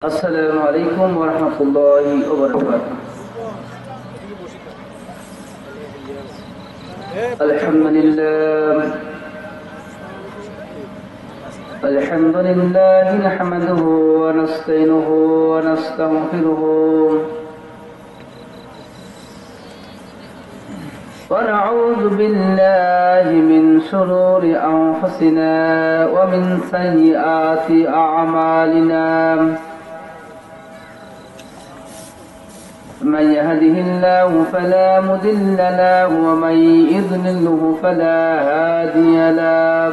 السلام عليكم ورحمة الله وبركاته. الحمد لله نحمده ونستعينه ونستغفره ونعوذ بالله من شرور أنفسنا ومن سيئات أعمالنا. من يهده الله فلا مضل له ومن يضلله فلا هادي له.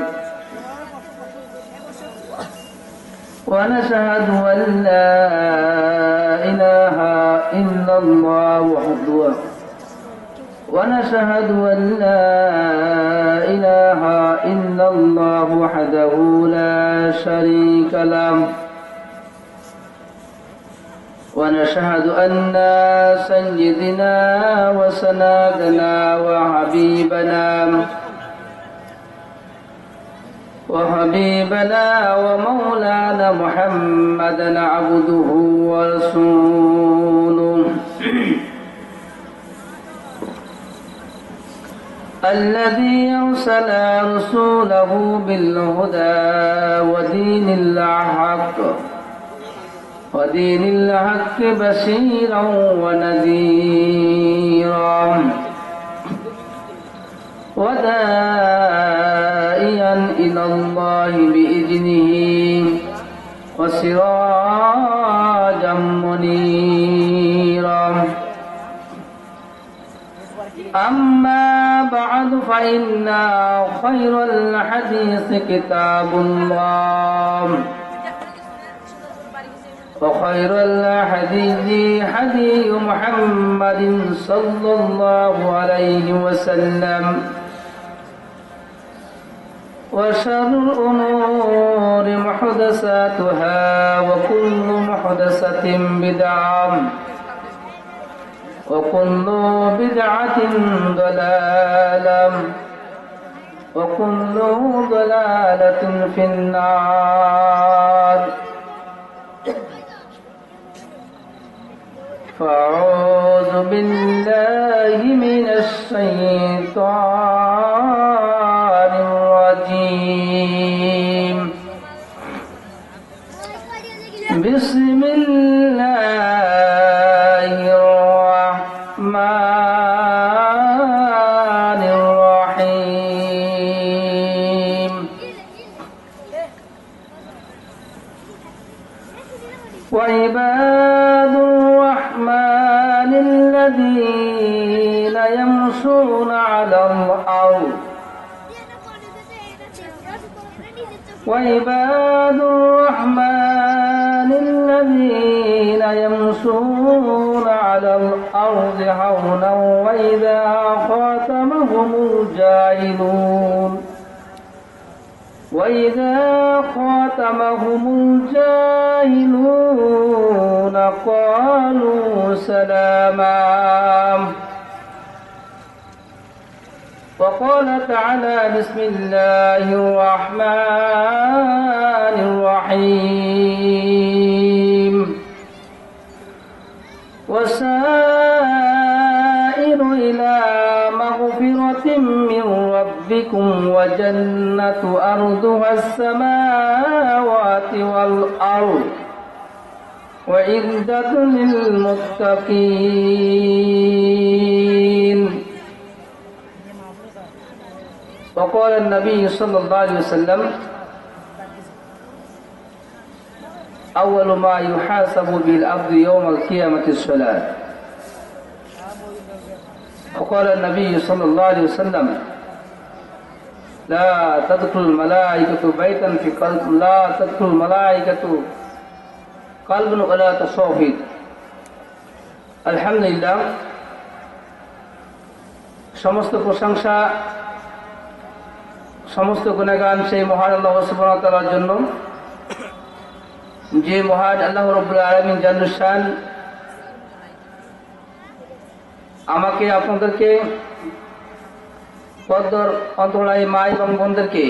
ونشهد أن لا إله إلا الله وحده ونشهد أن لا إله إلا الله وحده لا شريك له. ونشهد أن سيدنا وسندنا وحبيبنا ومولانا محمدا عبده ورسوله الذي أرسل رسوله بالهدى ودين الحق بشيرا ونذيرا وداعيا إلى الله بإذنه وسراجا منيرا. أما بعد فإن خير الحديث كتاب الله وخير الحديث حديث محمد صلى الله عليه وسلم وشر الأمور محدثاتها وكل محدثة بدعة وكل بدعة ضلالة وكل ضلالة في النار. فأعوذ بالله من الشيطان الرجيم. بسم الله الرحمن الرحيم. وعباد الرحمن الذين يمشون على الأرض وعباد الرحمن الذين يمشون على الأرض هونا وإذا خاطبهم الجاهلون قالوا سلاما. وقال تعالى بسم الله الرحمن الرحيم. وسائر إلى مغفرة من ربكم وجنة أرضها السماوات والأرض وعدة للمتقين. وقال النبي صلى الله عليه وسلم أول ما يحاسب به العبد يوم القيامة الصلاة. وقال النبي صلى الله عليه وسلم لا تدخل الملائكة بيتا في قلب ولا تصوفي. আলহামদুলিল্লাহ, সমস্ত প্রশংসা সমস্ত গুণগান সেই মহান আল্লাহ সুবহানাহু ওয়া তাআলার জন্য, যে মহান আল্লাহ রাব্বুল আলামিন জাল্লাহু শান আমাকে আপনাদেরকে পদ্মর অন্তরায় মা এবং বোনদেরকে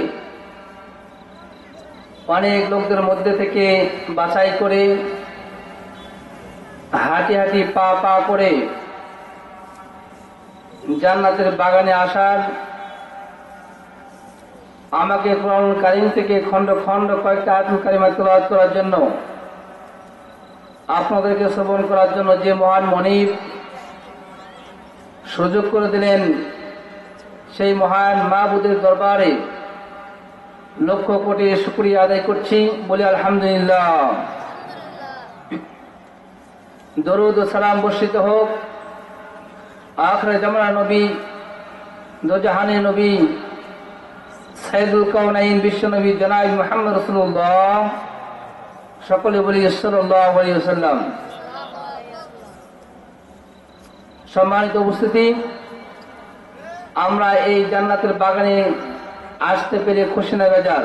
অনেক লোকদের মধ্যে থেকে বাছাই করে হাঁটি হাঁটি পা পা করে জান্নাতের বাগানে আসার, আমাকে কোরআনুল কারীম থেকে খণ্ড খণ্ড কয়েকটা আয়াতুল কারিমা তেলাওয়াত করার জন্য, আপনাদেরকে শ্রবণ করার জন্য যে মহান মনিব সুযোগ করে দিলেন, সেই মহান মাবুদের দরবারে লক্ষ কোটি শুকরিয়া আদায় করছি, বলি আলহামদুলিল্লাহ। দরুদ ও সালাম বর্ষিত হোক আখিরে জামানা নবী, দোজাহানের নবী, সাইয়্যিদুল কাওনাইন বিশ্ব নবী জনাব মুহাম্মদ রাসূলুল্লাহ, সকলে বলি সাল্লাল্লাহু আলাইহি ওয়াসাল্লাম। সম্মানিত উপস্থিতি, আমরা এই জান্নাতের বাগানে আসতে পেরে খুশি না বেজার?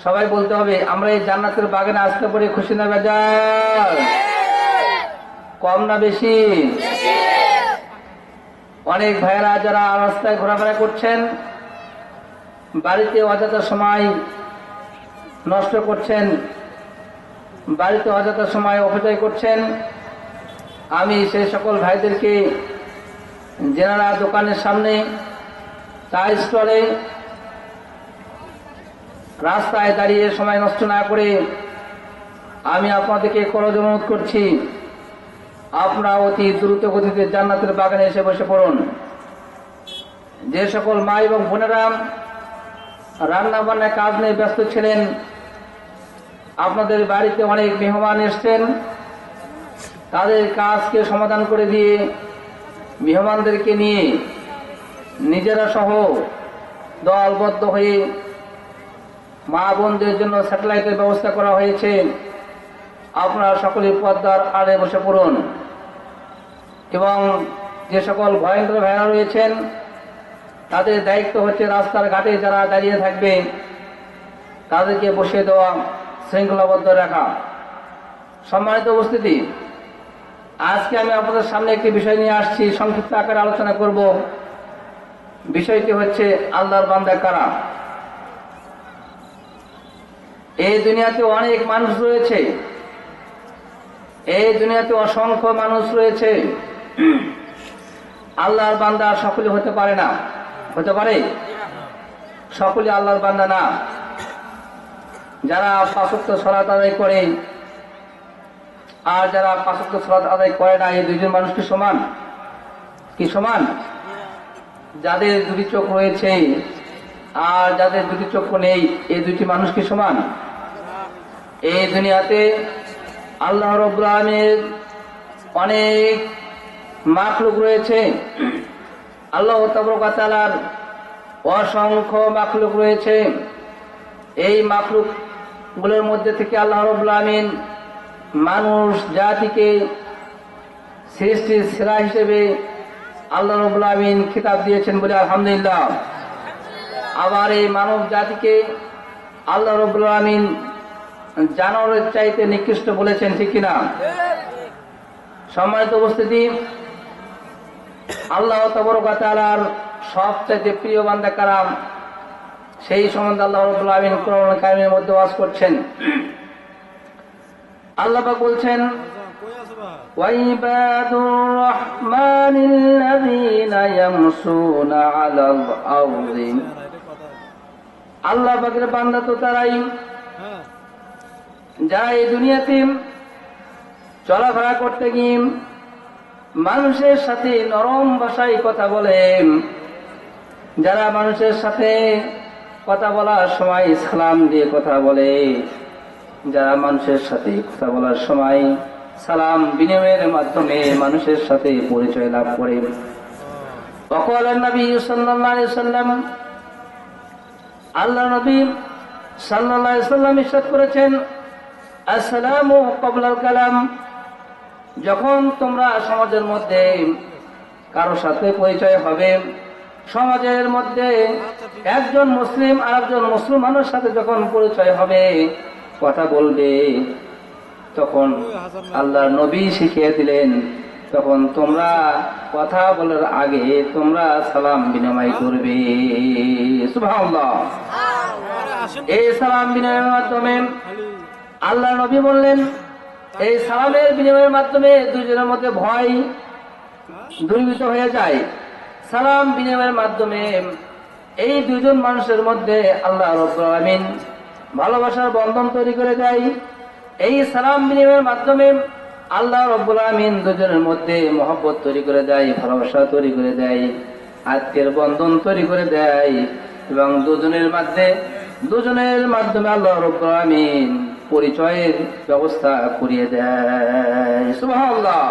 সবাই বলতে হবে, আমরা এই জান্নাতের বাগানে আসতে পেরে খুশি না বেজার? কম না বেশি? অনেক ভাইয়েরা যারা রাস্তায় ঘোরাফেরা করছেন, বাড়িতে অযথা সময় নষ্ট করছেন, বাড়িতে অযথা সময় অপচয় করছেন, আমি সেই সকল ভাইদেরকে, যারা দোকানের সামনে, চা স্টলে, রাস্তায় দাঁড়িয়ে সময় নষ্ট না করে, আমি আপনাদেরকে করজ অনুরোধ করছি, আপনারা অতি দ্রুত গতিতে জান্নাতের বাগানে এসে বসে পড়ুন। যে সকল মা এবং বোনেরা রান্না বান্নায় কাজ নিয়ে ব্যস্ত ছিলেন, আপনাদের বাড়িতে অনেক মেহমান এসছেন, তাদের কাজকে সমাধান করে দিয়ে মেহমানদেরকে নিয়ে নিজেরা সহ দলবদ্ধ হয়ে মা বোনদের জন্য স্যাটেলাইটের ব্যবস্থা করা হয়েছে। আপনারা সকলে পর্দার আড়ে বসে পড়ুন এবং যে সকল ভয়ঙ্কর ভাইরা রয়েছেন, তাদের দায়িত্ব হচ্ছে রাস্তার ঘাটে যারা দাঁড়িয়ে থাকবে তাদেরকে বসে দেওয়া, শৃঙ্খলাবদ্ধ রাখা। সম্মানিত উপস্থিতি, আজকে আমি আপনাদের সামনে একটি বিষয় নিয়ে আসছি, সংক্ষিপ্ত আকারে আলোচনা করব। বিষয়টি হচ্ছে আল্লাহর বান্দা কারা। এই দুনিয়াতে অনেক মানুষ রয়েছে, এই দুনিয়াতে অসংখ্য মানুষ রয়েছে। আল্লাহর বান্দা সকলে হতে পারে না। হতে পারে? সকলে আল্লাহর বান্দা না। যারা ৫ ওয়াক্ত সালাত আদায় করে আর যারা ৫ ওয়াক্ত সালাত আদায় করে না, এই দুইজন মানুষ কি সমান? কি সমান? যাদের দুটি চোখ রয়েছে আর যাদের দুটি চক্ষু নেই, এই দুটি মানুষ কি সমান? এই দুনিয়াতে আল্লাহ রাব্বুল আলামিনের অনেক মাখলুক রয়েছে। আল্লাহ তাবারক ওয়া তাআলার অসংখ্য মাখলুক রয়েছে। এই মাখলুকগুলোর মধ্যে থেকে আল্লাহ রাব্বুল আলামিন মানুষ জাতিকে সৃষ্টির সেরা হিসেবে আল্লাহ রাব্বুল আলামিন খেতাব দিয়েছেন, বলে আলহামদুলিল্লাহ। আবার এই মানব জাতিকে আল্লাহ রাব্বুল আলামিন জানোয়ারের চাইতে নিকৃষ্ট বলেছেন, ঠিক কিনা? সম্মানিত উপস্থিতি, আল্লাহ তাবারক ওয়া তাআলার সবচেয়ে প্রিয় বান্দা কারা, সেই সম্বন্ধে আল্লাহ রাব্বুল আলামিন কোরআনুল কারীমের মধ্যে ওয়াজ করছেন। আল্লাহ পাক বলছেন, ওয়াইবাদুর রহমানিল্লাযীনা ইয়ামশুনা আলাল আরদি। আল্লাহ পাকের বান্দা তো তারাই যারা এই দুনিয়াতে চলাফেরা করতে গিয়ে মানুষের সাথে নরম ভাষায় কথা বলে, যারা মানুষের সাথে কথা বলার সময় সালাম দিয়ে কথা বলে, যারা মানুষের সাথে কথা বলার সময় সালাম বিনিময়ের মাধ্যমে মানুষের সাথে পরিচয় লাভ করে। وقال النبي صلى الله عليه وسلم, আল্লাহ নবী সাল্লাল্লাহু আলাইহি ওয়াসাল্লাম ইরশাদ করেছেন, আসসালামু ক্বাবলাল কালাম। যখন তোমরা সমাজের মধ্যে কারো সাথে পরিচয় হবে, সমাজের মধ্যে একজন মুসলিম আর একজন মুসলমানের সাথে যখন পরিচয় হবে, কথা বলবে, তখন আল্লাহর নবী শিখিয়ে দিলেন, তখন তোমরা কথা বলার আগে তোমরা সালাম বিনিময় করবে। সুবহানাল্লাহ। এই সালাম বিনিময়ের মাধ্যমে আল্লাহ নবী বললেন, এই সালামের বিনিময়ের মাধ্যমে দুজনের মধ্যে ভয় দূরীভূত হয়ে যায়। সালাম বিনিময়ের মাধ্যমে এই দুজন মানুষের মধ্যে আল্লাহ রাব্বুল আলামিন ভালোবাসার বন্ধন তৈরি করে দেয়। এই সালাম বিনিময়ের মাধ্যমে আল্লাহ রাব্বুল আলামিন দুজনের মধ্যে মহব্বত তৈরি করে দেয়, ভালোবাসা তৈরি করে দেয়, আত্মীয়ের বন্ধন তৈরি করে দেয় এবং দুজনের মাধ্যমে আল্লাহ রাব্বুল আলামিন পরিচয়ের ব্যবস্থা করিয়ে দেয়। সুবহানাল্লাহ।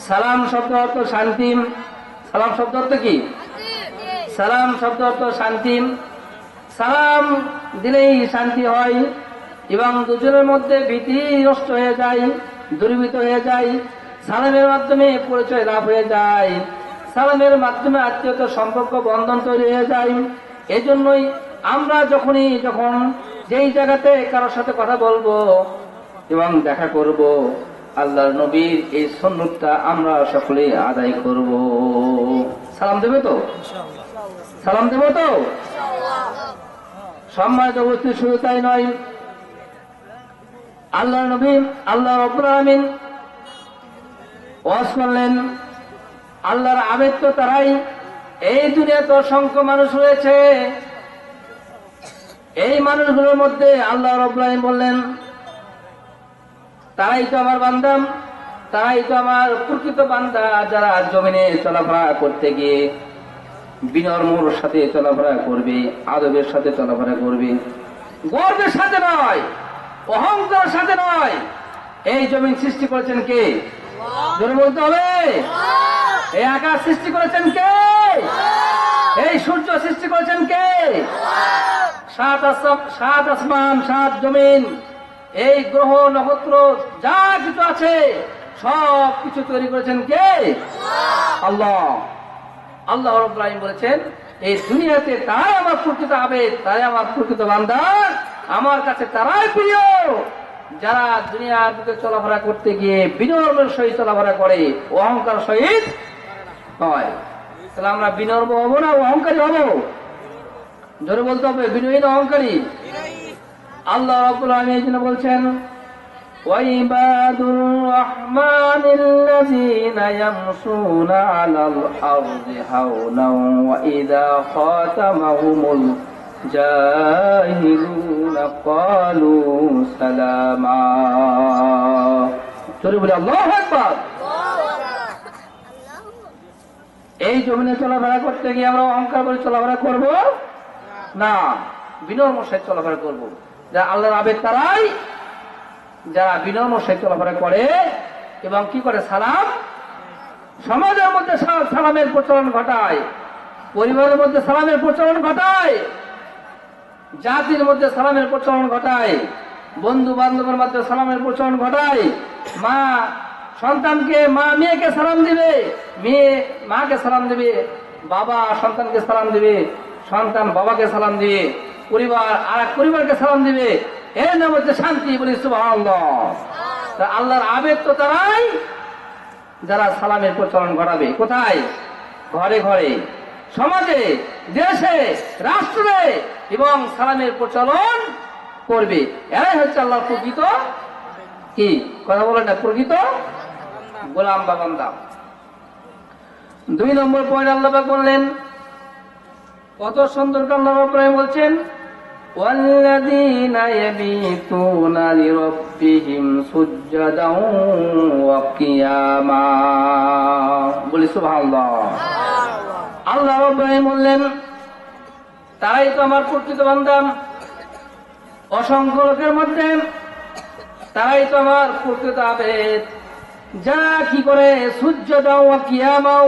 সালাম শব্দ অর্থ শান্তি। সালাম শব্দ অর্থ কি? সালাম শব্দ অর্থ শান্তি। সালাম দিলেই শান্তি হয় এবং দুজনের মধ্যে ভীতি নষ্ট হয়ে যায়, দূরীভূত হয়ে যায়। সালামের মাধ্যমে পরিচয় লাভ হয়ে যায়, সালামের মাধ্যমে আত্মীয়তার সম্পর্ক বন্ধন তৈরি হয়ে যায়। এজন্যই আমরা যখন যেই জায়গাতে কারোর সাথে কথা বলবো এবং দেখা করব, আল্লাহর নবীর এই সুন্নতটা আমরা সকলে আদায় করব। সালাম দেবে তো? সালাম দেব তো? সম্মানিত উপস্থিত, শুধু তাই নয়, আল্লাহর নবী আল্লাহ রাব্বুল আলামিন ওয়াজ করলেন। আল্লাহর আবেদ তো তারাই, এই দুনিয়াতে অসংখ্য মানুষ রয়েছে, এই মানুষগুলোর মধ্যে আল্লাহ রাব্বুল আলামিন বললেন তারাই তো আমার বান্দা, তারাই তো আমার প্রকৃত বান্দা, যারা জমিনে চলাফেরা করতে গিয়ে বিনম্রর সাথে চলাফেরা করবে, আদবের সাথে চলাফেরা করবে, গর্বের সাথে নয়, অহংকারের সাথে নয়। এই জমিন সৃষ্টি করেছেন কে? জোরে বলতে হবে। এই আকাশ সৃষ্টি করেছেন কে? এই সূর্য সৃষ্টি করেছেন কে? সাত আসমান, সাত জমিন, এই গ্রহ নক্ষত্র যা কিছু আছে সব কিছু তৈরি করেছেন কে? আল্লাহ। আল্লাহ রাব্বুল আলামিন বলেছেন এই দুনিয়াতে তারাই আমার প্রকৃত আবেদ, তারাই আমার প্রকৃত বান্দা, আমার কাছে তারাই প্রিয় যারা দুনিয়ার বুকে চলাফেরা করতে গিয়ে বিনম্রের সহিত চলাফেরা করে, অহংকার সহিত হয়। তাহলে আমরা বিনম্র হব না অহংকারী হব? জোরে বলতে হবে, বিনয়ী না অহংকারী? আল্লাহ রাব্বুল আলামিন এই জন্য বলছেন ওয়াইবাদুর রহমানিল্লাযীনা ইয়ামশুনা আলাল আরদি হাওনাও ওয়া ইযা খাতামাহুমুল জাহিলুনা ক্বালু সালামা। জোরে বলি আল্লাহু আকবার। এই জমিনে চলাফেরা করতে গিয়ে আমরা অহংকার করে চলাফেরা করব না, বিনম্র সহিত চলাফেরা করব। যারা আল্লাহর আবেদ তারাই যারা বিনম্র সহিত চলাফেরা করে এবং কি করে? সালাম। সমাজের মধ্যে সালামের প্রচলন ঘটায়, পরিবারের মধ্যে সালামের প্রচলন ঘটায়, জাতির মধ্যে সালামের প্রচলন ঘটায়, বন্ধু বান্ধবের মধ্যে সালামের প্রচলন ঘটায়। মা সন্তানকে, মা মেয়েকে সালাম দিবে, মেয়ে মাকে সালাম দিবে, বাবা সন্তানকে সালাম দিবে, সন্তান বাবাকে সালাম দিবে, পরিবার আর এক পরিবারকে সালাম দিবে। এর নাম হচ্ছে শান্তি। বলি সুবহানাল্লাহ। আল্লাহর আবেদ তো তারাই যারা সালামের প্রচলন ঘটাবে। কোথায়? ঘরে ঘরে, সমাজে, দেশে, রাষ্ট্রে এবং সালামের প্রচলন করবে। এরাই হচ্ছে আল্লাহর প্রকৃত কি কথা বলেন না, প্রকৃত গোলাম বা বান্দা। 2 নম্বর পয়েন্ট আল্লাহ পাক বললেন, কত সুন্দর আল্লাহ রাব্বুল আলামিন বলছেন ওয়াল্লাযীনা ইয়াবিতুনা লিরাব্বিহিম সুজদাও ওয়া কিয়ামা। বলি সুবহানাল্লাহ। আল্লাহ রাব্বুল আলামিন বললেন তারাই তো আমার প্রকৃত বান্দা। অসংখ্য লোকের মধ্যে তারাই তো আমার প্রকৃত আবেদ, যারা কি করে? সুজদাও ওয়া কিয়ামাও,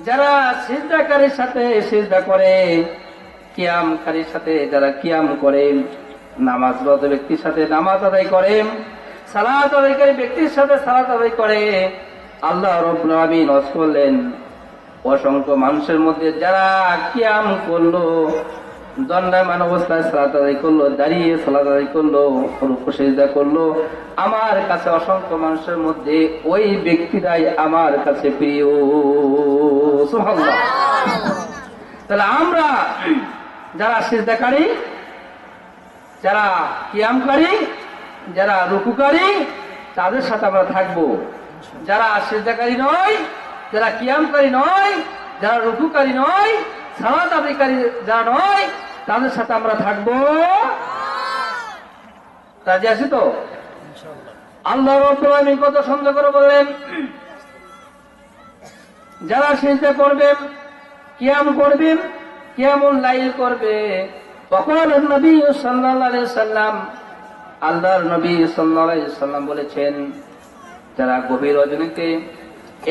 যারা সিজদাকারীর সাথে সিজদা করে, কিয়ামকারীর সাথে যারা কিয়াম করে, নামাজরত ব্যক্তির সাথে নামাজ আদায় করে, সালাত আদায়কারী ব্যক্তির সাথে সালাত আদায় করে। আল্লাহ রাব্বুল আলামিন ওয়াজ করলেন অসংখ্য মানুষের মধ্যে যারা কিয়াম করলো, দণ্ডায়মান অবস্থায় সালাত আদায় করলো, দাঁড়িয়ে সালাত আদায় করলো, রুকু সিজদা করলো, আমার কাছে অসংখ্য মানুষের মধ্যে ওই ব্যক্তিরাই আমার কাছে প্রিয়। সুবহানাল্লাহ। তাহলে আমরা যারা সিজদাকারী, যারা কিয়ামকারী, যারা রুকুকারী তাদের সাথে আমরা থাকবো, যারা সিজদাকারী নয়, যারা কিয়ামকারী নয়, যারা রুকুকারী নয়, সালাত আদায়কারী যারা নয়, তাদের সাথে আমরা থাকবো। রাজি আছি তো? আল্লাহ রাব্বুল আলামিন কত সুন্দর করে বললেন, যারা সিজদা করবে, কিয়াম করবে, কিয়ামুল লাইল করবে। তখন নবী সাল্লাল্লাহু আলাইহি সাল্লাম, আল্লাহর নবী সাল্লাল্লাহু আলাইহি সাল্লাম বলেছেন, যারা গভীর রজনীতে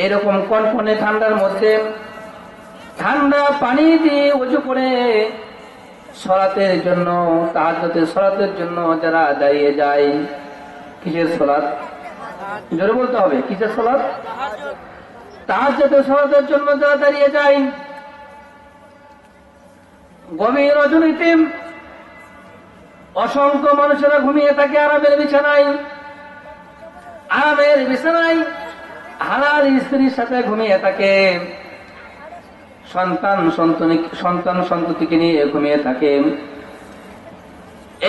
এরকম কনকনে ঠান্ডার মধ্যে ঠান্ডা পানি দিয়ে ওযু করে সালাতের জন্য, তাহাজ্জুদের সালাতের জন্য যারা দাঁড়িয়ে যায়, কিসের সালাত? জোরে বলতে হবে, কিসের সালাত? তাহাজ্জুদের সালাতের জন্য যারা দাঁড়িয়ে যায়, গভীর রজনীতে অসংখ্য মানুষেরা ঘুমিয়ে থাকে আরামের বিছানায়, আরামের বিছানায় হালাল স্ত্রীর সাথে ঘুমিয়ে থাকে, সন্তান সন্ততিকে নিয়ে ঘুমিয়ে থাকে।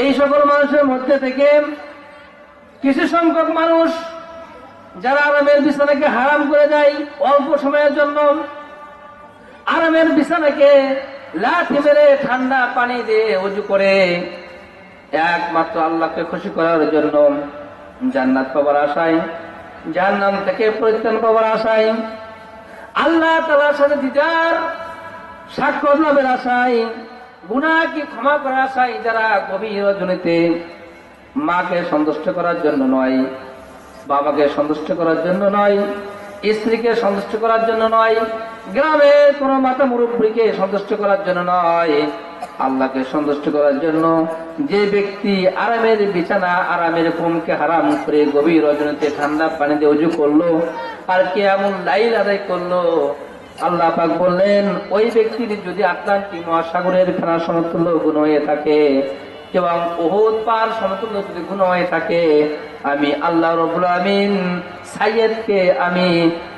এই সকল মানুষের মধ্যে থেকে কিছু সংখ্যক মানুষ যারা আরামের বিছানাকে হারাম করে দেয়, অল্প সময়ের জন্য আরামের বিছানাকে লাথি মেরে ঠান্ডা পানি দিয়ে ওযু করে একমাত্র আল্লাহকে খুশি করার জন্য, জান্নাত পাওয়ার আশায়, জাহান্নাম থেকে পরিত্রাণ পাওয়ার আশায়, আল্লাহ তাআলার সাথে দিদার সাক্ষাৎ লাভের আশায়, গুনাহকে ক্ষমা করার আশায় যারা গভীর রজনীতে মাকে সন্তুষ্ট করার জন্য নয়, বাবাকে সন্তুষ্ট করার জন্য নয়, স্ত্রীকে সন্তুষ্ট করার জন্য নয়, গ্রামের কোন মাতা মুরব্বীকে সন্তুষ্ট করার জন্য নয়, আল্লাহকে সন্তুষ্ট করার জন্য যে ব্যক্তি আরামের বিছানা, আরামের ঘুমকে হারাম করে গভীর রজনীতে ঠান্ডা পানিতে ওযু করলো আর কিয়ামুল লাইল আদায় করলো, আল্লাহ পাক বললেন ওই ব্যক্তির যদি আটলান্টিক মহাসাগরের ফেনা সমতুল্য গুণ হয়ে থাকে এবং উহুদ পাহাড় সমতুল্য যদি গুণ হয়ে থাকে, আমি আল্লাহ রাব্বুল আলামিন সাইয়্যিদকে আমি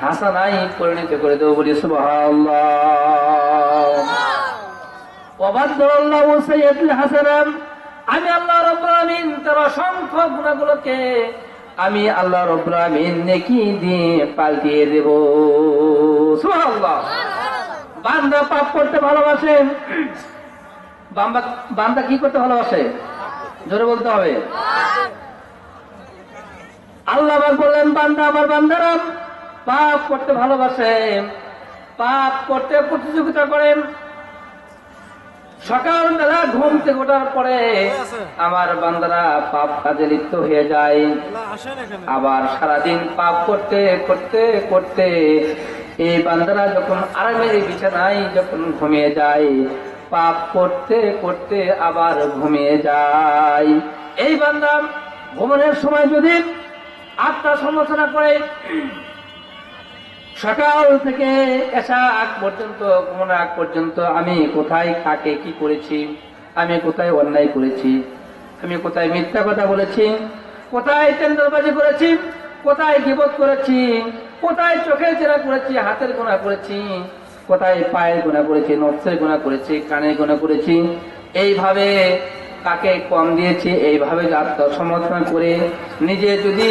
হাসানায় পরিণত করে দেব। বলি সুবহানাল্লাহ। ওয়াবাদদাল্লাহু সাইয়্যিদাল হাসানাম, আমি আল্লাহ রাব্বুল আলামিন তার অসংখ্য গুনাহগুলোকে আমি আল্লাহ রাব্বুল আলামিন নেকি দিয়ে পাল্টিয়ে দেব। সুবহানাল্লাহ। বান্দা পাপ করতে ভালোবাসে, বান্দা কি করতে ভালোবাসে? জোরে বলতে হবে। আল্লাহ বললেন, বান্দা আমার বান্দারা পাপ করতে ভালোবাসে, পাপ করতে প্রতিযোগিতা করেন। সকালবেলা ঘুম থেকে ওঠার পরে আমার বান্দারা পাপ কাজে লিপ্ত হয়ে যায়, আবার সারাদিন পাপ করতে করতে করতে এই বান্দারা যখন আরামের বিছানায় যখন ঘুমিয়ে যায়, পাপ করতে করতে আবার ঘুমিয়ে যায়। এই বান্দা ঘুমানোর সময় যদি আত্মা সমালোচনা করে, সকাল থেকে এসা আগ পর্যন্ত, ঘুমানোর আগ পর্যন্ত আমি কোথায় কাকে কি করেছি, আমি কোথায় অন্যায় করেছি, আমি কোথায় মিথ্যা কথা বলেছি, কোথায় টেন্ডারবাজি করেছি, কোথায় গীবত করেছি, কোথায় চোখের জেরা করেছি, হাতের গুনাহ করেছি, কোথায় পায়ের গুনাহ করেছি, নফসের গুনাহ করেছি, কানের গুনাহ করেছি, এইভাবে কাকে কম দিয়েছি, এইভাবে আত্মসমর্পণ করে নিজে যদি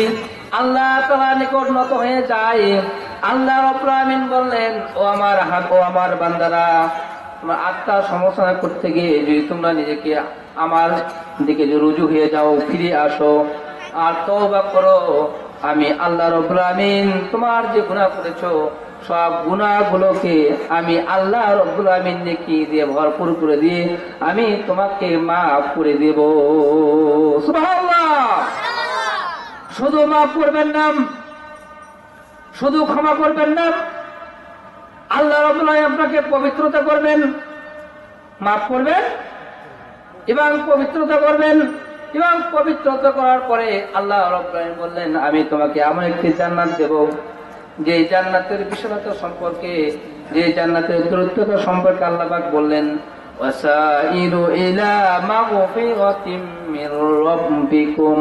আল্লাহ তাআলার নিকট নত হয়ে যায়, আল্লাহ রাব্বুল আলামিন বললেন, ও আমার বান্দারা, তোমার আত্মা সমালোচনা করতে গিয়ে যদি তোমরা নিজেকে আমার দিকে রুজু হয়ে যাও, ফিরে আসো আর তওবা করো, আমি আল্লাহ রাব্বুল আলামিন তোমার যে গুনাহ করেছো সব গুনাহগুলোকে আমি আল্লাহ রাব্বুল আলামিন নেকি দিয়ে ভরপুর করে দিয়ে আমি তোমাকে মাফ করে দেব। সুবহানাল্লাহ। শুধু মাফ করবেন না, শুধু ক্ষমা করবেন না, আল্লাহ রাব্বুল আলামিন আপনাকে পবিত্রতা করবেন, মাফ করবেন এবং পবিত্রতা করবেন, এবং পবিত্রতা করার পরে আল্লাহ রাব্বুল আলামিন বললেন, আমি তোমাকে এমন একটি জান্নাত দেব, যে জান্নাতের বিশালতা সম্পর্কে, যে জান্নাতের দূরত্বতা সম্পর্কে আল্লাহ পাক বললেন, ওয়াসাইরু ইলা মাগফিরাতিম মির রাব্বিকুম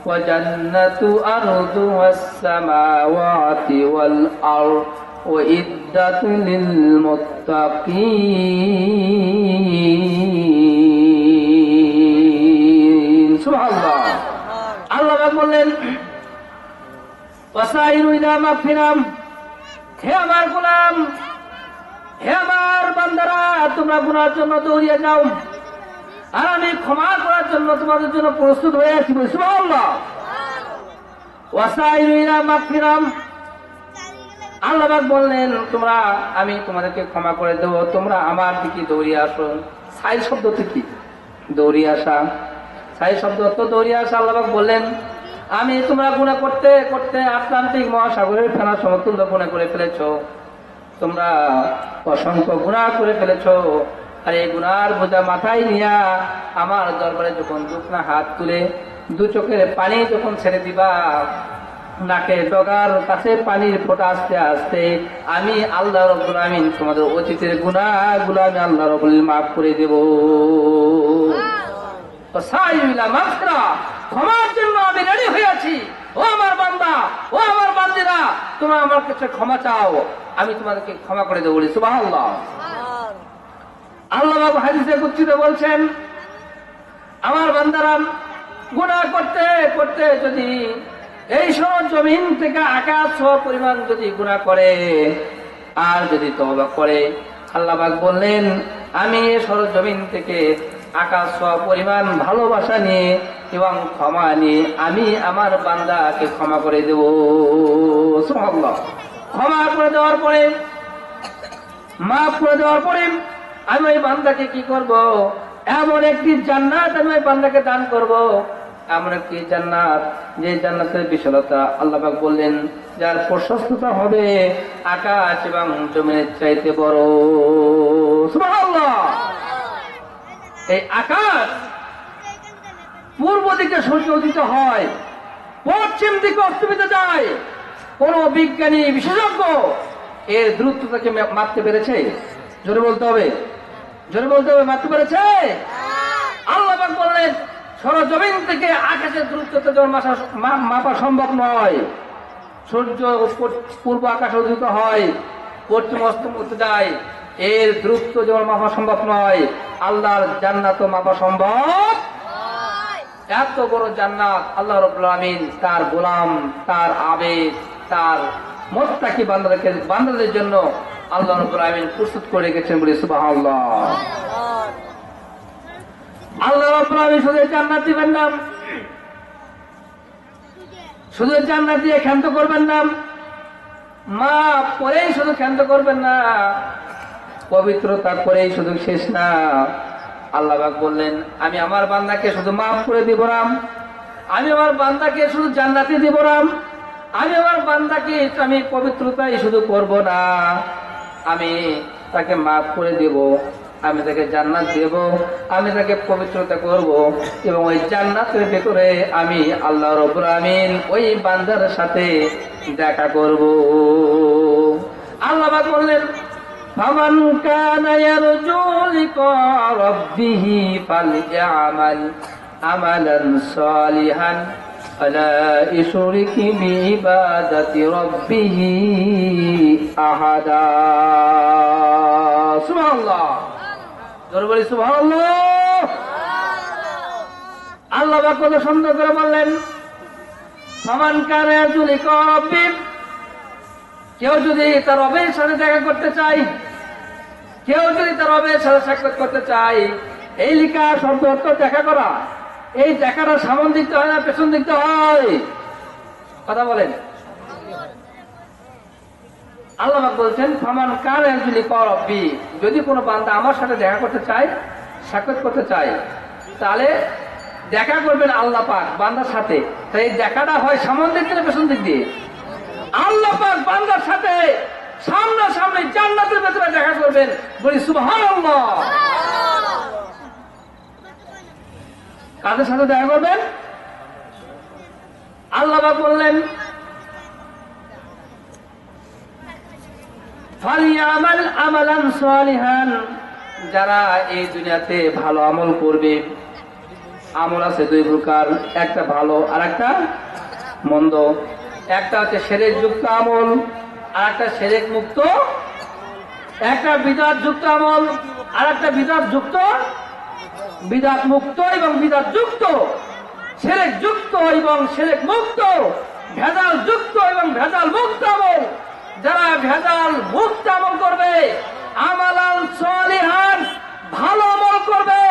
ওয়া জান্নাতু আরদুহাস সামাওয়াতি ওয়াল আরদ ওয়া ইদ্দাতু লিল মুত্তাকিন। সুবহানাল্লাহ। আল্লাহ আল্লাহ বললেন ওয়াসাইরু ইলা মাগফিরাম, হে আমার গোলাম, হে আমার বান্দারা, তোমরা গুনার জন্য দৌড়িয়ে যাও, আর আমি ক্ষমা করার জন্য তোমাদের জন্য প্রস্তুত হয়ে আছি। সুবহানাল্লাহ। ওয়াসাইরু ইলা মাগফিরাম, আল্লাহ পাক বললেন তোমরা, আমি তোমাদেরকে ক্ষমা করে দেব, তোমরা আমার দিকে দৌড়িয়ে আসো। সাইল শব্দ কি? দৌড়িয়ে আসা। সাইল শব্দ তো দৌড়িয়ে আসা। আল্লাহ পাক বললেন আমি তোমরা গুনাহ করতে করতে আটলান্টিক মহাসাগরের ফেনা সমতুল্য গুনাহ করে ফেলেছো, তোমরা অসংখ্য গুনাহ করে ফেলেছো, আর এই গুনার বোঝা মাথায় নিয়া আমার দরবারে যখন দুখনা হাত তুলে দু চোখের পানি যখন ছেড়ে দিবা, নাকে ডগার কাছে পানির ফোঁটা আস্তে আস্তে আমি আল্লাহ রাব্বুল আমিন তোমাদের অতীতের গুনাহগুলো আমি আল্লাহ রাব্বুল মাফ করে দেব। ক্ষমার জন্য আমি রেডি হয়ে আছি। ও আমার বান্দা, ও আমার বান্দিরা, তোমরা আমার কাছে ক্ষমা চাও, আমি তোমাদেরকে ক্ষমা করে দেবো। বলি সুবহানাল্লাহ। আল্লাহ হাদিসে কুদসিতে বলছেন আমার বান্দারা গুনাহ করতে করতে যদি এই সব জমিন থেকে আকাশ পরিমাণ যদি গুনাহ করে আর যদি তওবা করে, আল্লাহ পাক বললেন আমি এই সরজমিন থেকে আকাশ পরিমাণ ভালোবাসা নিয়ে এবং ক্ষমা নিয়ে আমি আমার বান্দাকে ক্ষমা করে দেব। সুবহানাল্লাহ। ক্ষমা করে দেওয়ার পরে, মাফ করে দেওয়ার পরে আমি ওই বান্দাকে কি করব? এমন একটি জান্নাত আমি ওই বান্দাকে দান করব, এমন একটি জান্নাত যে জান্নাতের বিশালতা আল্লাহ পাক বললেন যার প্রশস্ততা হবে আকাশ এবং জমিনের চাইতে বড়। সুবহানাল্লাহ। এই আকাশ পূর্ব দিকে সূর্য উদিত হয়, পশ্চিম দিকে অস্তমিত যায়। কোন বিজ্ঞানী বিশেষজ্ঞ এর দ্রুততাকে মাপতে পেরেছে? জোরে বলতে হবে, জোরে বলতে হবে, মাপতে পেরেছে? আল্লাহ পাক বললেন সরজমিন থেকে আকাশের দ্রুততা যেমন মাপা সম্ভব নয়। সূর্য পূর্ব আকাশে উদিত হয়, পশ্চিম অস্তমিত যায়, এর দ্রুত যেমন মাপা সম্ভব নয়, আল্লাহর জান্নাত মাপা সম্ভব। এত বড় জান্নাত আল্লাহ রাব্বুল আমিন তার গোলাম, তার আবেদ, তার মুত্তাকি বান্দাদের জন্য আল্লাহ রাব্বুল আমিন প্রস্তুত করে রেখেছেন। বলি সুবহানাল্লাহ। আল্লাহ রাব্বুল আমিন শুধু জান্নাত দিবেন না, শুধু জান্নাত দিয়ে ক্ষান্ত করবেন না, মাফ করেই শুধু ক্ষান্ত করবেন না, পবিত্রতা করেই শুধু শেষ না। আল্লাহ পাক বললেন আমি আমার বান্দাকে শুধু মাফ করে দিব না, আমি আমার বান্দাকে শুধু জান্নাতে দিব না, আমি আমার বান্দাকে আমি পবিত্রতাই শুধু করব না, আমি তাকে মাফ করে দেব, আমি তাকে জান্নাত দেব, আমি তাকে পবিত্রতা করব, এবং ওই জান্নাতের ভেতরে আমি আল্লাহ রাব্বুল আমিন ওই বান্দার সাথে দেখা করব। আল্লাহ পাক বললেন ফামান কানা ইয়ারজু লিকা রাব্বিহি ফালইআমাল আমালান সালিহান ফালা ইশরিক বিইবাদাতি রাব্বিহি আহাদা। সুবহানাল্লাহ। জোরে বলি সুবহানাল্লাহ। আল্লাহ পাক কত সুন্দর করে বললেন ফামান কানা ইয়ারজু লিকা রাব্বিহি, কেউ যদি তার রবের সাথে দেখা করতে চায়, কেউ যদি তার রবের সাথে সাক্ষাৎ করতে চায়, এই লিখা শব্দ অর্থ দেখা করা, এই দেখাটা সামন দিকতে হয় না পেছন দিকতে হয়? কথা বলেন। আল্লাহ পাক বলছেন ফামান কানা ইয়ারজু লিকা রাব্বি, যদি কোনো বান্দা আমার সাথে দেখা করতে চায়, সাক্ষাৎ করতে চায়, তাহলে দেখা করবেন আল্লাহ পাক বান্দার সাথে। তাই এই দেখাটা হয় সামন দিক থেকে পেছন দিক দিয়ে। আল্লাহ পাক বান্দার সাথে সামনাসামনি জান্নাতের ভেতরে দেখা করবেন। বলি সুবহানাল্লাহ। কাদের সাথে দেখা করবেন? আল্লাহ পাক বললেন ফালিয়ামাল আমালান সালিহান, যারা এই দুনিয়াতে ভালো আমল করবে। আমল আছে দুই প্রকার, একটা ভালো আর একটা মন্দ। একটা হচ্ছে শিরক যুক্ত আমল আর একটা শিরক মুক্ত, একটা বিদআত যুক্ত আমল আর একটা বিদআত মুক্ত এবং বিদআত যুক্ত। শিরক যুক্ত এবং শিরক মুক্ত, ভেজাল যুক্ত এবং ভেজাল মুক্ত আমল। যারা ভেজাল মুক্ত আমল করবে, আমালান সালিহান, ভালো আমল করবে,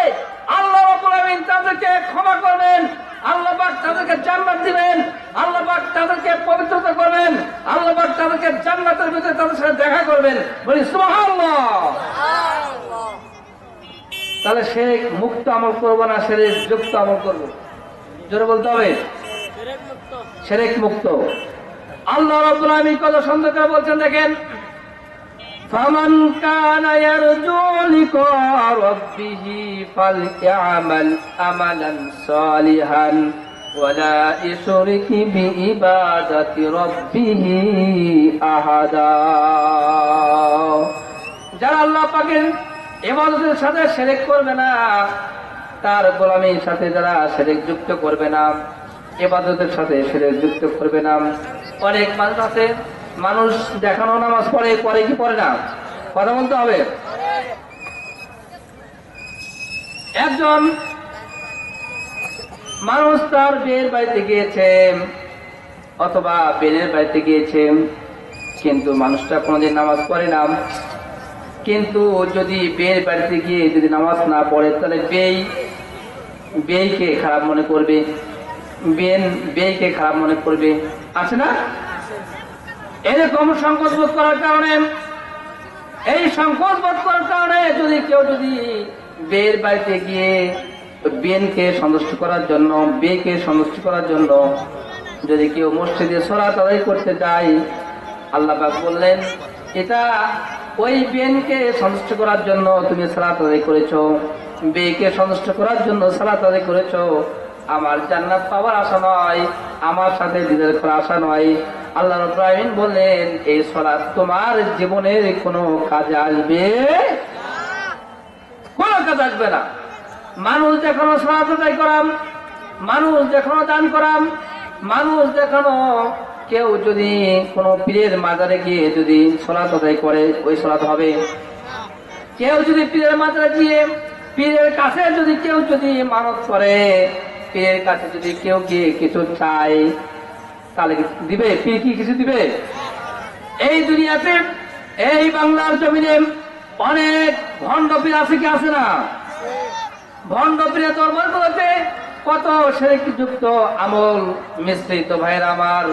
আল্লাহ রাব্বুল আলামিন তাদেরকে ক্ষমা করবেন, আল্লাহ পাক তাদেরকে জান্নাত দিবেন, আল্লাহ পাক তাদেরকে পবিত্রতা করবেন, আল্লাহ পাক তাদেরকে জান্নাতের ভিতরে তাদের সাথে দেখা করবেন। বলি সুবহানাল্লাহ। তাহলে শিরক মুক্ত আমল করবো না শিরক যুক্ত আমল করবো? জোরে বলতে হবে, শিরক মুক্ত। আল্লাহ রাব্বুল আলামিন কত সুন্দর করে বলছেন, দেখেন, ফামান কানা ইয়ারজু লিকা রাব্বিহি ফালইআমাল আমালান সালিহান ওয়ালা ইশরিক বিইবাদাতি রাব্বিহি আহাদা। যারা আল্লাহ পাকের ইবাদতের সাথে শিরক করবে না, তার গোলামির সাথে যারা শিরক যুক্ত করবে না, ইবাদতের সাথে শিরক যুক্ত করবে না। অনেক মানুষ আছে, মানুষ দেখানো নামাজ পড়ে, পড়ে কি পড়ে না? কথা বলতে হবে। একজন মানুষ তার বিয়ের বাড়িতে গিয়েছে অথবা বেনের বাড়িতে গিয়েছে, কিন্তু মানুষটা কোনোদিন নামাজ পড়ে না। কিন্তু যদি বিয়ের বাড়িতে গিয়ে যদি নামাজ না পড়ে, তাহলে বেইকে খারাপ মনে করবে, বেইকে খারাপ মনে করবে, আছে না? এরকম সংকোচ বোধ করার কারণে, এই সংকোচ বোধ করার কারণে যদি কেউ যদি বিয়ের বাড়িতে গিয়ে বেনকে সন্তুষ্ট করার জন্য, বেকে সন্তুষ্ট করার জন্য যদি কেউ মসজিদে সালাত আদায় করতে যায়, আল্লাহ পাক বললেন, এটা ওই বেনকে সন্তুষ্ট করার জন্য তুমি সালাত আদায় করেছো, বেকে সন্তুষ্ট করার জন্য সালাত আদায় করেছো, আমার জান্নাত পাওয়ার আশা নয়, আমার সাথে দিদার করার আশা নয়। আল্লাহ রাব্বুল আলামিন বললেন, এই সালাত তোমার জীবনের কোনো কাজে আসবে কোনো কাজ আসবে না। মানুষ দেখানো সালাত আদায় করাম, মানুষ দেখানো দান করাম, মানুষ দেখানো কেউ যদি কোনো পীরের মাজারে গিয়ে যদি সালাত আদায় করে, ওই সালাত হবে। কেউ যদি পীরের মাজারে গিয়ে পীরের কাছে যদি কেউ যদি মানত করে, পীরের কাছে যদি কেউ গিয়ে কিছু চায়, তাহলে দিবে? পীর কি কিছু দিবে? এই দুনিয়াতে, এই বাংলার জমিনে অনেক ভণ্ড পীর আছে কি আছে না? ভণ্ড পীরের দরবার গুলোতে কত শিরক যুক্ত আমল মিশ্রিত। ভাইরা আমার,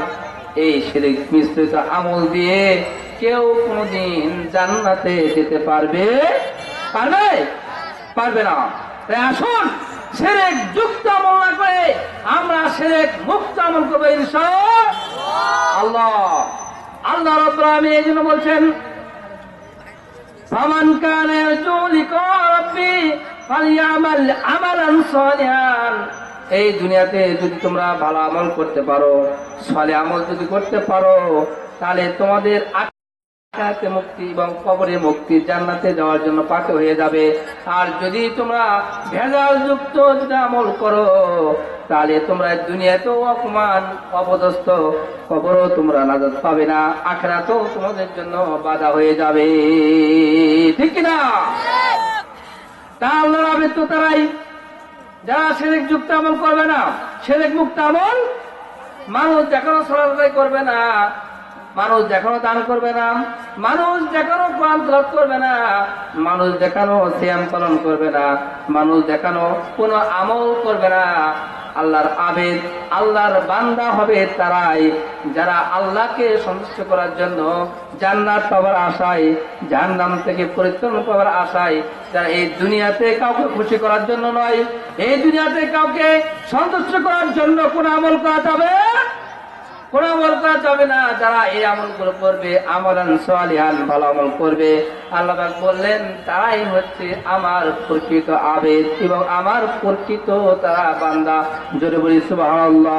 এই শিরক মিশ্রিত আমল দিয়ে কেউ কোনদিন জান্নাতে যেতে পারবে? পারবে না। তাই আসুন, শিরক যুক্ত আমল না করে আমরা শিরক মুক্ত আমল করবো ইনশাআল্লাহ। আল্লাহ রাব্বুল আলামিন এই জন্য বলছেন, ফামান কানা ইয়ারজু লিকা রাব্বি ফালইআমাল আমালান সালিহান। এই দুনিয়াতে যদি তোমরা ভালো আমল করতে পারো, সালেহ আমল যদি করতে পারো, তাহলে তোমাদের আখিরাতে মুক্তি এবং কবরে মুক্তি, জান্নাতে যাওয়ার জন্য পাকে হয়ে যাবে। আর যদি তোমরা ভেজাল যুক্ত যদি আমল করো, তাহলে তোমরা দুনিয়াতেও অপমান অপদস্থ, কবরও তোমরা নাজাত পাবে না, আখিরাতেও তোমাদের জন্য বাধা হয়ে যাবে। ঠিক কিনা? তা আল্লাহর আবেদ তো তারাই, যারা শিরক যুক্ত আমল করবে না, শিরক মুক্ত আমল। মানুষ দেখানো সালাত আদায় করবে না, মানুষ দেখানো দান করবে না, মানুষ দেখানো কোরআন তেলাওয়াত করবে না, মানুষ দেখানো সিয়াম পালন করবে না, মানুষ দেখানো কোনো আমল করবে না। আল্লাহর আবেদ, আল্লাহর বান্দা হবে তারাই যারা আল্লাহকে সন্তুষ্ট করার জন্য, জান্নাত পাওয়ার আশায়, জাহান্নাম থেকে পরিত্রাণ পাওয়ার আশায়, যারা এই দুনিয়াতে কাউকে খুশি করার জন্য নয়, এই দুনিয়াতে কাউকে সন্তুষ্ট করার জন্য কোন আমল করা যাবে, কোন আমল করা যাবে না। যারা এই আমলগুলো করবে, আমালান সালিহান, ভালো আমল করবে, আল্লাহ পাক বললেন তারাই হচ্ছে আমার প্রকৃত আবেদ এবং আমার প্রকৃত তারা বান্দা। জোরে বলি সুবহানাল্লাহ।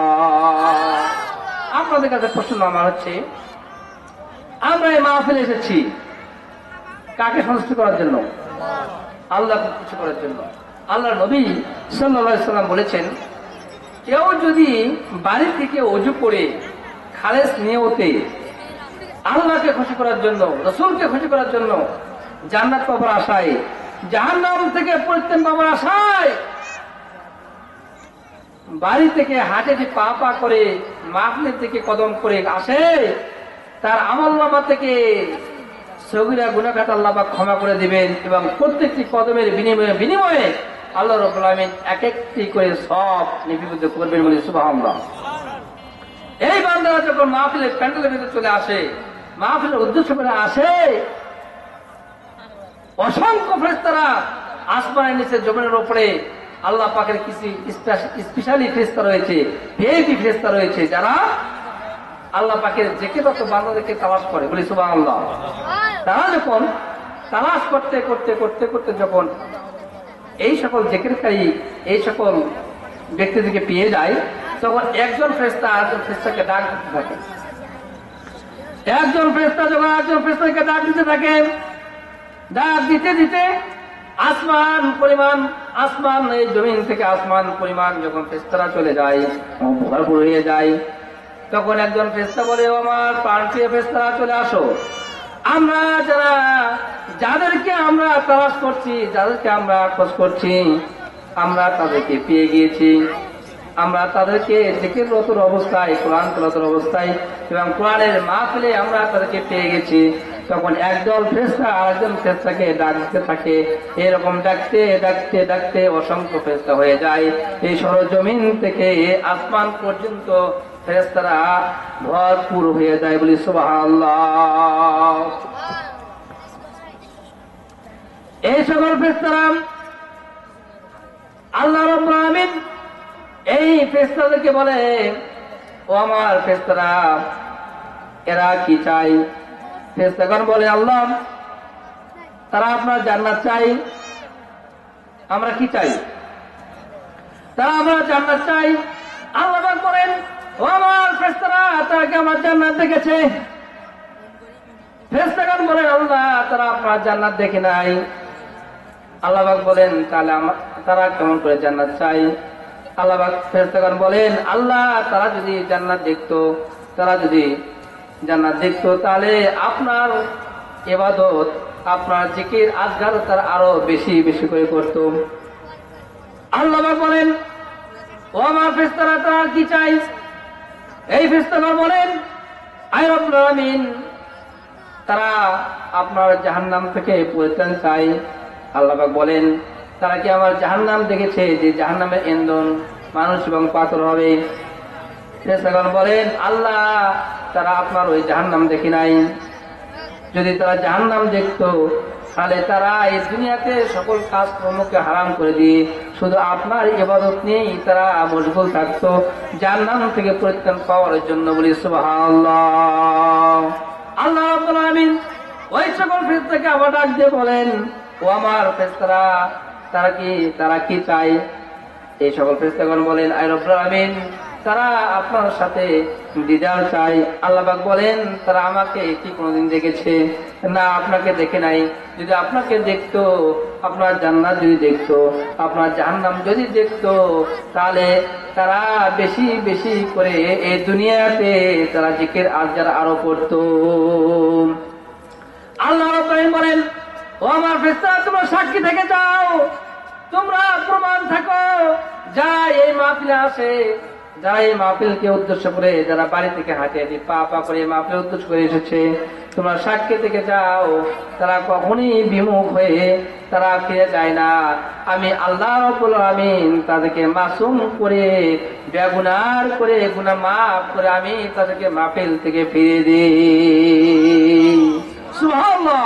আপনাদের কাছে প্রশ্ন আমার হচ্ছে, আমরা এই মাহফিলে এসেছি কাকে সন্তুষ্ট করার জন্য? আল্লাহকে খুশি করার জন্য। আল্লাহর নবী সাল্লাল্লাহু আলাইহি সাল্লাম বলেছেন, কেউ যদি বাড়ি থেকে ওযু করে খালেস নিয়তে আল্লাহকে খুশি করার জন্য, রাসূলকে খুশি করার জন্য, জান্নাত পাওয়ার আশায়, জাহান্নাম থেকে পরিত্রাণ পাওয়ার আশায় বাড়ি থেকে হাটে যে পা পা করে মাহফিলের থেকে কদম করে আসে, তার আমলনামা থেকে সগীরা গুনাহ আল্লাহ পাক ক্ষমা করে দিবেন এবং প্রত্যেকটি কদমের বিনিময়ে আল্লাহ রাব্বুল আলামিন এক একটি করে সব লিপিবদ্ধ করবেন বলে সুবহানাল্লাহ। এই বান্দারা যখন মাহফিলের প্যান্ডেলের ভিতরে চলে আসে, মাহফিলের উদ্দেশ্য করে আসে, অসংখ্য ফেরেশতারা আসমানের নিচে জমিনের উপরে আল্লাহ পাকের কিছু স্পেশালি ফেরেশতা রয়েছে, ভিআইপি ফেরেশতা রয়েছে, যারা আল্লাহ পাকের জিকিররত বান্দাদেরকে তালাশ করে বলি সুবহানাল্লাহ। তারা যখন তালাশ করতে করতে করতে করতে যখন এই সকল জিকিরকারী এই সকল ব্যক্তিদেরকে পেয়ে যায়, তখন একজন ফেরেশতা আরেকজন ফেরেশতাকে ডাক দিতে থাকে। একজন ফেরেশতা যখন আরেকজন ফেরেশতাকে ডাক দিতে থাকে, ডাক দিতে দিতে আসমান এই জমিন থেকে আসমান পরিমাণ যখন ফেরেশতারা চলে যায়, ভরপুর হয়ে যায়, তখন একজন ফেরেশতা বলে, ও আমার প্রাণপ্রিয় ফেরেশতারা চলে আসো, আমরা যাদেরকে আমরা তালাশ করছি, যাদেরকে আমরা খোঁজ করছি, আমরা তাদেরকে পেয়ে গিয়েছি। আমরা তাদেরকে জিকিররত অবস্থায়, কোরআন তেলাওয়াতের অবস্থায় এবং কোরআনের মাহফিলে আমরা তাদেরকে পেয়ে গেছি। তখন একদল ফেরেশতা আরেকজন ফেরেশতাকে ডাকতে থাকে। এরকম ডাকতে ডাকতে ডাকতে অসংখ্য ফেরেশতা হয়ে যায়। এই সরজমিন থেকে আসমান পর্যন্ত ফেরেশতারা ভরপুর হয়ে যায় বলি সুবহানাল্লাহ। এই সকল ফেরেশতারা আল্লাহ রাব্বুল আলামিন এই ফেরেশতাদেরকে বলে, ও আমার ফেরেশতারা, এরা কি চাই? ফেরেশতাগণ বলে, আল্লাহ, তারা আপনার জান্নাত চাই। আমরা কি চাই? তারা আমরা জান্নাত চাই। আল্লাহ পাক বলেন, ও আমার ফেরেশতারা, তারা কি আমার জান্নাত দেখেছে? ফেরেশতাগণ বলেন, আল্লাহ, তারা আপনার জান্নাত দেখে নাই। আল্লাহ পাক বলেন, তাহলে তারা কেমন করে জান্নাত চাই? আল্লাহ পাক ফেরেশতাগণ বলেন, আল্লাহ, তারা যদি জান্নাত দেখতো, তাহলে আপনার ইবাদত, আপনার জিকির আজকার তার আরো বেশি বেশি করে করত। আল্লাহ পাক বলেন, ও আমার ফেরেশতারা, তারা কি চাই? এই ফেরেশতাগণ বলেন, আয় রব্বুল আলামিন, তারা আপনার জাহান্নাম থেকে পরিত্রাণ চাই। আল্লাহ পাক বলেন, তারা কি আমার জাহান্নাম দেখেছে, যে জাহান্নামের ইন্ধন মানুষ এবং পাথর হবে? ফেরেশতাগণ বলেন, আল্লাহ, তারা আপনার ওই জাহান্নাম দেখে নাই। যদি তারা জাহান্নাম দেখতো, তাহলে তারা এই দুনিয়াতে সকল কাজকর্মকে হারাম করে দিয়ে শুধু আপনার ইবাদত নিয়েই তারা মশগুল থাকতো, জাহান্নাম থেকে পরিত্রাণ পাওয়ার জন্য বলি সুবহানাল্লাহ। আল্লাহ রাব্বুল আলামিন ওই সকল ফেরেশতাকে আবার ডাক দিয়ে বলেন, ও আমার ফেরেশতারা, তারা কি চাই? এই সকল ফেরেশতাগণ বলেন, আয় রব্বুল আলামিন, তারা আপনার সাথে দিদার চাই। আল্লাহ পাক বলেন, তারা আমাকে কি কোনোদিন দেখেছে? না, আপনাকে দেখে নাই। যদি আপনাকে দেখতো, আপনার জান্নাত যদি দেখতো, আপনার জাহান্নাম যদি দেখতো, তাহলে তারা বেশি বেশি করে এই দুনিয়াতে তারা জিকির আজকার আরো করতো। আল্লাহ রাব্বুল আলামিন বলেন, ও আমার ফেরেশতারা, তোমরা সাক্ষী থেকে যাও, তোমরা প্রমাণ থাকো, যা এই মাহফিলে আসে, যারা এই মাহফিলকে উদ্দেশ্য করে, যারা বাড়ি থেকে হাঁটে পা পা করে মাহফিল উদ্দেশ্য করে এসেছে, তোমরা সাক্ষী থেকে যাও, তারা কখনই বিমুখ হয়ে তারা ফিরে যায় না। আমি আল্লাহ রাব্বুল আলামিন তাদেরকে মাসুম করে, বেগুনার করে, গুনাহ মাফ করে আমি তাদেরকে মাহফিল থেকে ফিরিয়ে দিই। সুবহানাল্লাহ।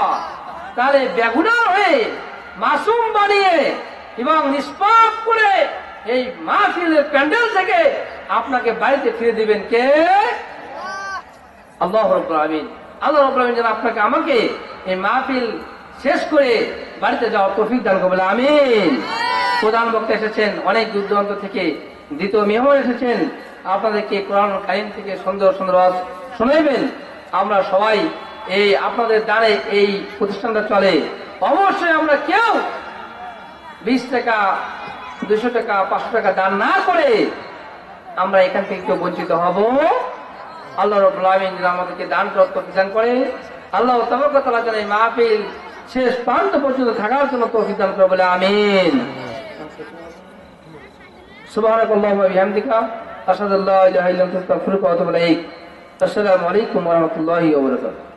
তাহলে বেগুনার হয়ে, মাসুম বানিয়ে এবং নিষ্পাপ করে এই মাহফিলের প্যান্ডেল থেকে আপনাকে বাড়িতে ফিরে দিবেন কে? আল্লাহ রাব্বুল আলামিন। আল্লাহ রাব্বুল আলামিন যেন আপনাকে আমাকে এই মাহফিল শেষ করে বাড়িতে যাওয়ার তৌফিক দান করবেন, আমিন। প্রধান বক্তা এসেছেন অনেক দূর দূরান্ত থেকে, দ্বিতীয় মেহমান এসেছেন, আপনাদেরকে কোরআন কারীম থেকে সুন্দর সুন্দর ওয়াজ শোনাবেন। আমরা সবাই এই আপনাদের দ্বারে এই প্রতিষ্ঠানটা চলে। অবশ্যই আমরা কেউ 20 টাকা, 200 টাকা, 500 টাকা দান না করে আমরা এখান থেকে কেউ বঞ্চিত হব। আল্লাহ রাব্বুল আলামিন যেন আমাদেরকে দান করার তৌফিক দান করে। আল্লাহ তাবারক ওয়া তাআলা যেন এই মাহফিল শেষ প্রান্ত পর্যন্ত থাকার জন্য তৌফিক দান করে বলে আমিন। সুবহানাকাল্লাহুম্মা ওয়া বিহামদিকা আশহাদু আল্লা ইলাহা ইল্লা আনতা আস্তাগফিরুকা ওয়া আতুবু ইলাইক। আসসালামু আলাইকুম ওয়া রাহমাতুল্লাহি ওয়া বারাকাতুহু।